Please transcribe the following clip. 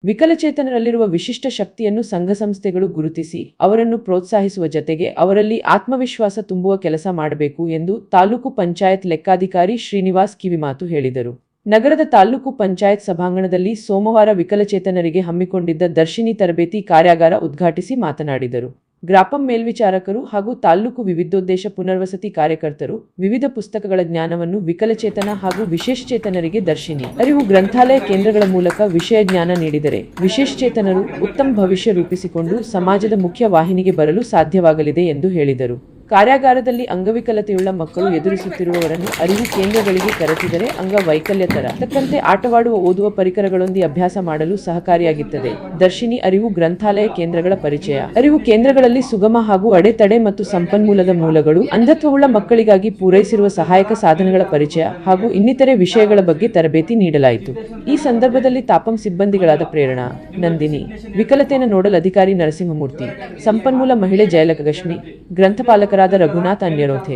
ವಿಕಲಚೇತನರಲ್ಲಿರುವ ವಿಶಿಷ್ಟ ಶಕ್ತಿಯನ್ನು ಸಂಘ ಸಂಸ್ಥೆಗಳು ಗುರುತಿಸಿ ಅವರನ್ನು ಪ್ರೋತ್ಸಾಹಿಸುವ ಜತೆಗೆ ಅವರಲ್ಲಿ ಆತ್ಮವಿಶ್ವಾಸ ತುಂಬುವ ಕೆಲಸ ಮಾಡಬೇಕು ಎಂದು ತಾಲೂಕು ಪಂಚಾಯತ್ ಲೆಕ್ಕಾಧಿಕಾರಿ ಶ್ರೀನಿವಾಸ್ ಕಿವಿಮಾತು ಹೇಳಿದರು. ನಗರದ ತಾಲೂಕು ಪಂಚಾಯತ್ ಸಭಾಂಗಣದಲ್ಲಿ ಸೋಮವಾರ ವಿಕಲಚೇತನರಿಗೆ ಹಮ್ಮಿಕೊಂಡಿದ್ದ ದರ್ಶಿನಿ ತರಬೇತಿ ಕಾರ್ಯಾಗಾರ ಉದ್ಘಾಟಿಸಿ ಮಾತನಾಡಿದರು. ಗ್ರಾಪಂ ಮೇಲ್ವಿಚಾರಕರು ಹಾಗೂ ತಾಲೂಕು ವಿವಿಧೋದ್ದೇಶ ಪುನರ್ವಸತಿ ಕಾರ್ಯಕರ್ತರು ವಿವಿಧ ಪುಸ್ತಕಗಳ ಜ್ಞಾನವನ್ನು ವಿಕಲಚೇತನ ಹಾಗೂ ವಿಶೇಷಚೇತನರಿಗೆ ದರ್ಶಿನಿ ಅರಿವು ಗ್ರಂಥಾಲಯ ಕೇಂದ್ರಗಳ ಮೂಲಕ ವಿಷಯ ಜ್ಞಾನ ನೀಡಿದರೆ ವಿಶೇಷಚೇತನರು ಉತ್ತಮ ಭವಿಷ್ಯ ರೂಪಿಸಿಕೊಂಡು ಸಮಾಜದ ಮುಖ್ಯ ವಾಹಿನಿಗೆ ಬರಲು ಸಾಧ್ಯವಾಗಲಿದೆ ಎಂದು ಹೇಳಿದರು. ಕಾರ್ಯಾಗಾರದಲ್ಲಿ ಅಂಗವಿಕಲತೆಯುಳ್ಳ ಮಕ್ಕಳು ಎದುರಿಸುತ್ತಿರುವವರನ್ನು ಅರಿವು ಕೇಂದ್ರಗಳಿಗೆ ಕರೆಸಿದರೆ ಅಂಗವೈಕಲ್ಯತರ ತಕ್ಕಂತೆ ಆಟವಾಡುವ ಓದುವ ಪರಿಕರಗಳೊಂದಿಗೆ ಅಭ್ಯಾಸ ಮಾಡಲು ಸಹಕಾರಿಯಾಗುತ್ತದೆ. ದರ್ಶಿನಿ ಅರಿವು ಗ್ರಂಥಾಲಯ ಕೇಂದ್ರಗಳ ಪರಿಚಯ. ಅರಿವು ಕೇಂದ್ರಗಳಲ್ಲಿ ಸುಗಮ ಹಾಗೂ ಅಡೆತಡೆ ಮತ್ತು ಸಂಪನ್ಮೂಲದ ಮೂಲಗಳು, ಅಂಧತ್ವವುಳ್ಳ ಮಕ್ಕಳಿಗಾಗಿ ಪೂರೈಸಿರುವ ಸಹಾಯಕ ಸಾಧನಗಳ ಪರಿಚಯ ಹಾಗೂ ಇನ್ನಿತರೆ ವಿಷಯಗಳ ಬಗ್ಗೆ ತರಬೇತಿ ನೀಡಲಾಯಿತು. ಈ ಸಂದರ್ಭದಲ್ಲಿ ತಾಪಂ ಸಿಬ್ಬಂದಿಗಳಾದ ಪ್ರೇರಣಾ, ನಂದಿನಿ, ವಿಕಲತೆನ ನೋಡಲ್ ಅಧಿಕಾರಿ ನರಸಿಂಹಮೂರ್ತಿ, ಸಂಪನ್ಮೂಲ ಮಹಿಳೆ ಜಯಲಕ್ಷ್ಮಿ, ಗ್ರಂಥಪಾಲಕರಾದ ರಘುನಾಥ್ ಅನ್ಯರೋಥೆ.